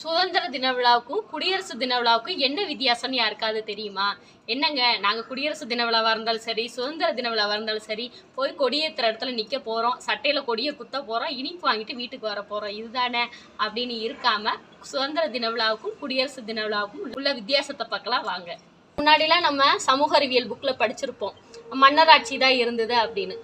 சுதந்திர தின விழாவுக்கும் குடியரசு தின விழாவுக்கும் என்ன வித்தியாசம்னு யாருக்காவது தெரியுமா? என்னங்க, நாங்கள் குடியரசு தின விழாவாக இருந்தாலும் சரி, சுதந்திர தின விழாவாக இருந்தாலும் சரி, போய் கொடியேற்றுற இடத்துல நிற்க போகிறோம், சட்டையில் கொடியை குத்த போகிறோம், இனிப்பு வாங்கிட்டு வீட்டுக்கு வர போகிறோம், இதுதானே அப்படின்னு இருக்காம சுதந்திர தின விழாவுக்கும் குடியரசு தின விழாவுக்கும் உள்ள வித்தியாசத்தை பார்க்கலாம் வாங்க. முன்னாடிலாம் நம்ம சமூக அறிவியல் புக்கில் படிச்சிருப்போம், மன்னராட்சி தான் இருந்தது அப்படின்னு.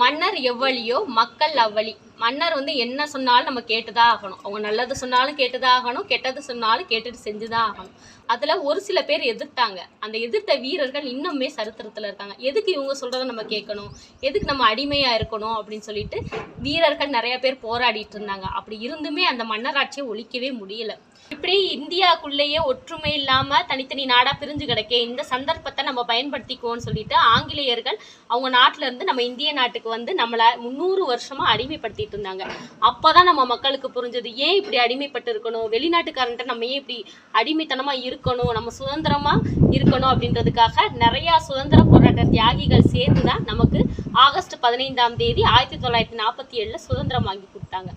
மன்னர் எவ்வளியோ மக்கள் அவ்வளி. மன்னர் என்ன சொன்னாலும் நம்ம கேட்டுதான் ஆகணும். அவங்க நல்லது சொன்னாலும் கேட்டுதான் ஆகணும், கெட்டது சொன்னாலும் கேட்டுட்டு செஞ்சுதான் ஆகணும். அதுல ஒரு சில பேர் எதிர்த்தாங்க. அந்த எதிர்த்த வீரர்கள் இன்னுமே சரித்திரத்துல இருக்காங்க. எதுக்கு இவங்க சொல்றதை நம்ம கேட்கணும், எதுக்கு நம்ம அடிமையா இருக்கணும் அப்படின்னு சொல்லிட்டு வீரர்கள் நிறைய பேர் போராடிட்டு இருந்தாங்க. அப்படி இருந்துமே அந்த மன்னராட்சியை ஒழிக்கவே முடியல. இப்படி இந்தியாவுக்குள்ளேயே ஒற்றுமை இல்லாம தனித்தனி நாடா பிரிஞ்சு கிடக்கே, இந்த சந்தர்ப்பத்தை நம்ம பயன்படுத்திக்குவோம்னு சொல்லிட்டு ஆங்கிலேயர்கள் அவங்க நாட்டுல இருந்து நம்ம இந்திய நாட்டுக்கு நம்மள 300 வருஷமா அடிமைப்படுத்திட்டு இருந்தாங்க. அப்பதான் நம்ம மக்களுக்கு புரிஞ்சது, ஏன் இப்படி அடிமைப்பட்டு இருக்கணும், வெளிநாட்டுக்காரன்ட்ட நம்ம ஏன் இப்படி அடிமைத்தனமா இருக்கணும், நம்ம சுதந்திரமா இருக்கணும் அப்படின்றதுக்காக நிறைய சுதந்திர போராட்ட தியாகிகள் சேர்ந்துதான் நமக்கு ஆகஸ்ட் 15ஆம் தேதி 1947 சுதந்திரம் வாங்கி கொடுத்தாங்க.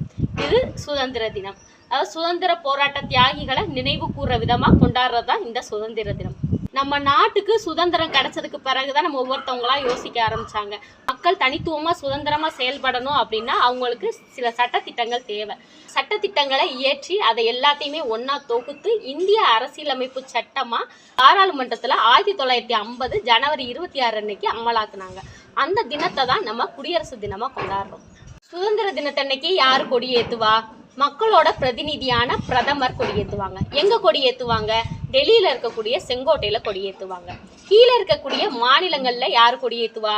இது சுதந்திர தினம். அதாவது சுதந்திர போராட்ட தியாகிகளை நினைவு கூற விதமா கொண்டாடுறதுதான் இந்த சுதந்திர தினம். நம்ம நாட்டுக்கு சுதந்திரம் கிடைச்சதுக்கு பிறகுதான் நம்ம ஒவ்வொருத்தவங்களா யோசிக்க ஆரம்பிச்சாங்க. மக்கள் தனித்துவமா சுதந்திரமா செயல்படணும் அப்படின்னா அவங்களுக்கு சில சட்டத்திட்டங்கள் தேவை. சட்டத்திட்டங்களை இயற்றி அதை எல்லாத்தையுமே ஒன்னா தொகுத்து இந்திய அரசியலமைப்பு சட்டமா பாராளுமன்றத்துல 1950 ஜனவரி 26 அன்னைக்கு அமலாக்குனாங்க. அந்த தினத்தை தான் நம்ம குடியரசு தினமா கொண்டாடுறோம். சுதந்திர தினத்தன்னைக்கு யாரு கொடியேத்துவா? மக்களோட பிரதிநிதியான பிரதமர் கொடியேற்றுவாங்க. எங்க கொடியேற்றுவாங்க? டெல்லியில இருக்கக்கூடிய செங்கோட்டையில கொடியேற்றுவாங்க. கீழே இருக்கக்கூடிய மாநிலங்கள்ல யாரு கொடியேற்றுவா?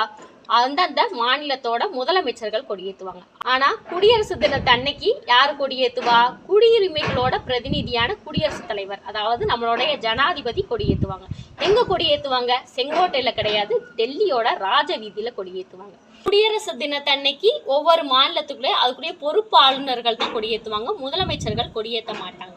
அந்தந்த மாநிலத்தோட முதலமைச்சர்கள் கொடியேற்றுவாங்க. ஆனா குடியரசு தினத்து அன்னைக்கு யாரு கொடியேற்றுவா? குடியுரிமைகளோட பிரதிநிதியான குடியரசுத் தலைவர், அதாவது நம்மளுடைய ஜனாதிபதி கொடியேற்றுவாங்க. எங்க கொடியேற்றுவாங்க? செங்கோட்டையில கிடையாது, டெல்லியோட ராஜ வீதியில கொடியேற்றுவாங்க. குடியரசு தினத்தன்னைக்கு ஒவ்வொரு மாநிலத்துக்குள்ளே அதுக்குரிய பொறுப்பு ஆளுநர்கள் தான் கொடியேற்றுவாங்க, முதலமைச்சர்கள் கொடியேற்ற மாட்டாங்க.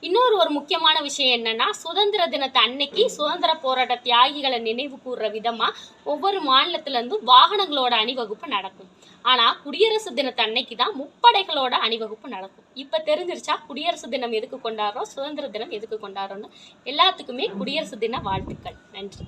இன்னொரு முக்கியமான விஷயம் என்னன்னா, சுதந்திர தினத்தை அன்னைக்கு சுதந்திர போராட்ட தியாகிகளை நினைவு கூறுற விதமா ஒவ்வொரு மாநிலத்துல இருந்தும் வாகனங்களோட அணிவகுப்பு நடக்கும். ஆனா குடியரசு தினத்தை அன்னைக்கு தான் முப்படைகளோட அணிவகுப்பு நடக்கும். இப்ப தெரிஞ்சிருச்சா குடியரசு தினம் எதுக்கு கொண்டாடுறோம், சுதந்திர தினம் எதுக்கு கொண்டாடுறோம்னு? எல்லாத்துக்குமே குடியரசு தின வாழ்த்துக்கள். நன்றி.